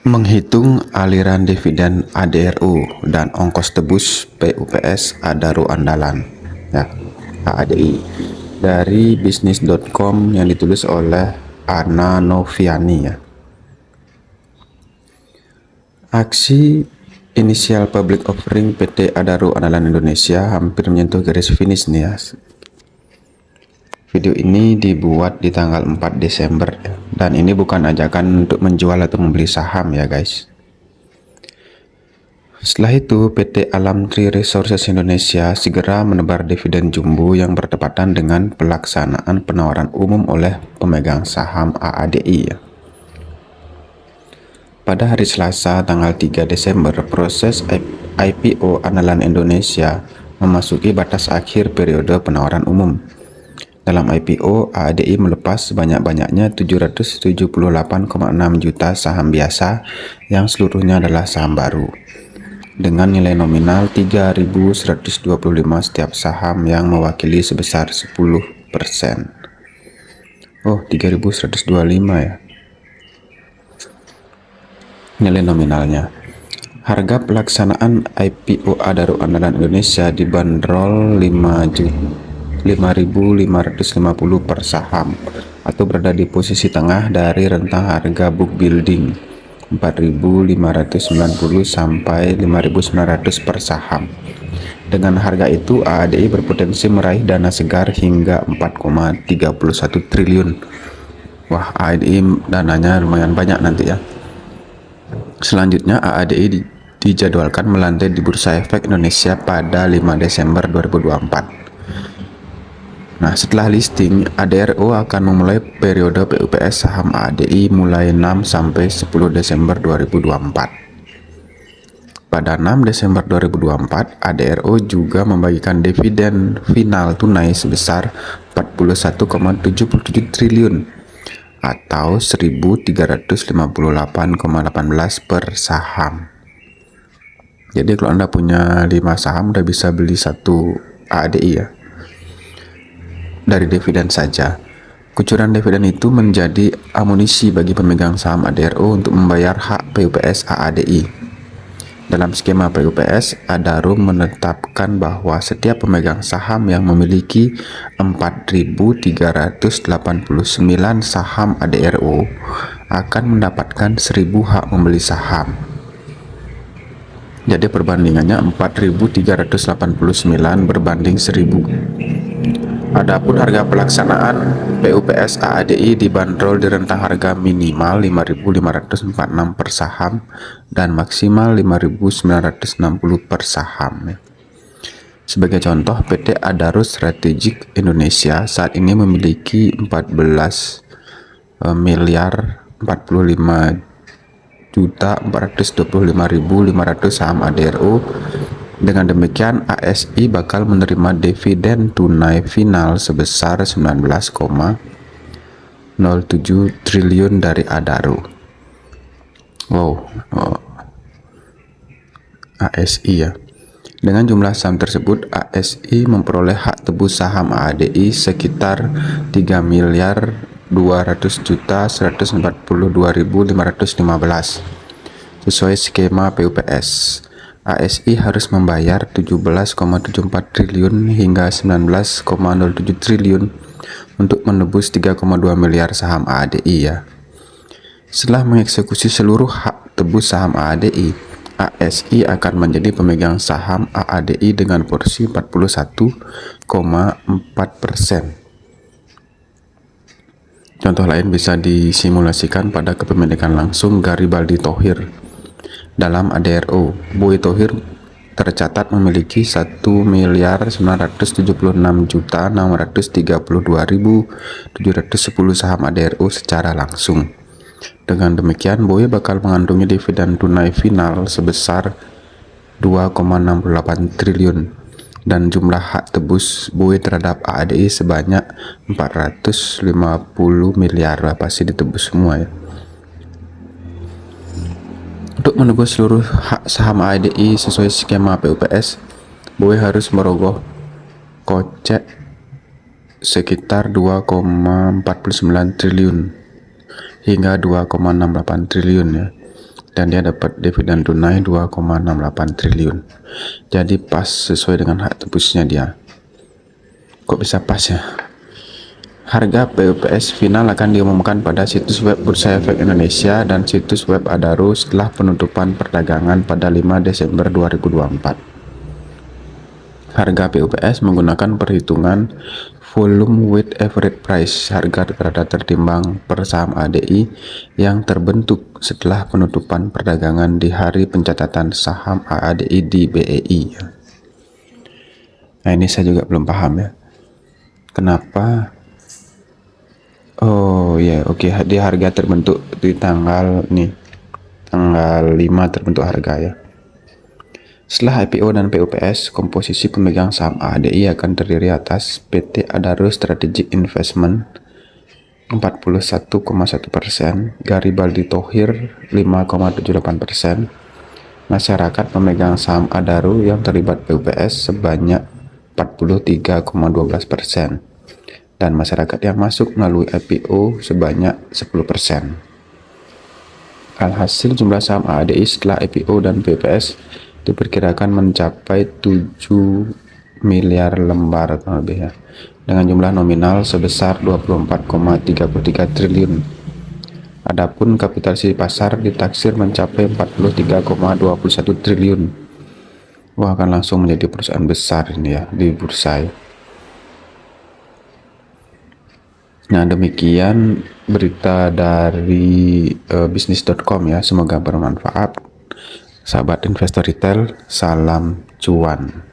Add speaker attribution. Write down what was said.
Speaker 1: Menghitung aliran dividen ADRU dan ongkos tebus PUPS Adaro Andalan ya, AADI, dari bisnis.com yang ditulis oleh Ana Noviani ya. Aksi inisial public offering PT Adaro Andalan Indonesia hampir menyentuh garis finish nih ya. Video ini dibuat di tanggal 4 Desember dan ini bukan ajakan untuk menjual atau membeli saham ya guys. Setelah itu, PT Alam Tree Resources Indonesia segera menebar dividen jumbo yang bertepatan dengan pelaksanaan penawaran umum oleh pemegang saham AADI. Pada hari Selasa tanggal 3 Desember, proses IPO Andalan Indonesia memasuki batas akhir periode penawaran umum. Dalam IPO, AADI melepas sebanyak-banyaknya 778,6 juta saham biasa yang seluruhnya adalah saham baru, dengan nilai nominal 3.125 setiap saham yang mewakili sebesar 10%. Oh, 3.125 ya nilai nominalnya. Harga pelaksanaan IPO Adaro Andalan Indonesia dibanderol 5.550 per saham atau berada di posisi tengah dari rentang harga book building 4.590 sampai 5.900 per saham. Dengan harga itu, AADI berpotensi meraih dana segar hingga 4,31 triliun. Wah, AADI dananya lumayan banyak nanti ya. Selanjutnya, AADI dijadwalkan melantai di Bursa Efek Indonesia pada 5 Desember 2024. Nah, setelah listing, ADRO akan memulai periode PUPS saham AADI mulai 6 sampai 10 Desember 2024. Pada 6 Desember 2024, ADRO juga membagikan dividen final tunai sebesar 41,77 triliun atau 1.358,18 per saham. Jadi kalau Anda punya 5 saham udah bisa beli satu AADI ya, dari dividen saja. Kucuran dividen itu menjadi amunisi bagi pemegang saham ADRO untuk membayar hak PUPS AADI. Dalam skema PUPS, Adaro menetapkan bahwa setiap pemegang saham yang memiliki 4.389 saham ADRO akan mendapatkan 1.000 hak membeli saham. Jadi perbandingannya 4.389 berbanding 1.000. Adapun harga pelaksanaan PUPS AADI dibanderol di rentang harga minimal 5.546 per saham dan maksimal 5.960 per saham. Sebagai contoh, PT Adaro Strategic Indonesia saat ini memiliki 14 miliar 45.425.500 saham ADRO. Dengan demikian, ASI bakal menerima dividen tunai final sebesar 19,07 triliun dari Adaro. Wow, ASI ya. Dengan jumlah saham tersebut, ASI memperoleh hak tebus saham AADI sekitar 3.200.142.515 sesuai skema PUPS. ASI harus membayar 17,74 triliun hingga 19,07 triliun untuk menebus 3,2 miliar saham AADI ya. Setelah mengeksekusi seluruh hak tebus saham AADI, ASI akan menjadi pemegang saham AADI dengan porsi 41,4%. Contoh lain bisa disimulasikan pada kepemilikan langsung Garibaldi Thohir. Dalam ADRO, Boy Thohir tercatat memiliki 1.976.632.710 saham ADRO secara langsung. Dengan demikian, Boy bakal mengantongi dividen tunai final sebesar 2,68 triliun dan jumlah hak tebus Boy terhadap AADI sebanyak 450 miliar. Pasti ditebus semua ya. Untuk menebus seluruh hak saham AADI sesuai skema PUPS, Boy harus merogoh kocek sekitar 2,49 triliun hingga 2,68 triliun ya. dan dia dapat dividen tunai 2,68 triliun. Jadi pas sesuai dengan hak tebusnya dia. Kok bisa pas ya? Harga PUPS final akan diumumkan pada situs web Bursa Efek Indonesia dan situs web Adaro setelah penutupan perdagangan pada 5 Desember 2024. Harga PUPS menggunakan perhitungan volume weighted average price, harga rata tertimbang per saham ADI yang terbentuk setelah penutupan perdagangan di hari pencatatan saham ADI di BEI. Nah, ini saya juga belum paham ya. Kenapa? Oh ya, oke. Di harga terbentuk di tanggal 5 terbentuk harga ya. Setelah IPO dan PUPS, komposisi pemegang saham ADI akan terdiri atas PT Adaro Strategic Investment 41,1%, Garibaldi Thohir 5,78%, masyarakat pemegang saham Adaro yang terlibat PUPS sebanyak 43,12%. dan masyarakat yang masuk melalui IPO sebanyak 10%. Alhasil jumlah saham ADI setelah IPO dan PPS diperkirakan mencapai 7 miliar lembar lebih ya, dengan jumlah nominal sebesar 24,33 triliun. Adapun kapitalisasi pasar ditaksir mencapai 43,21 triliun. Wah, akan langsung menjadi perusahaan besar ini ya di bursa. Nah, demikian berita dari bisnis.com ya. Semoga bermanfaat. Sahabat investor retail, salam cuan.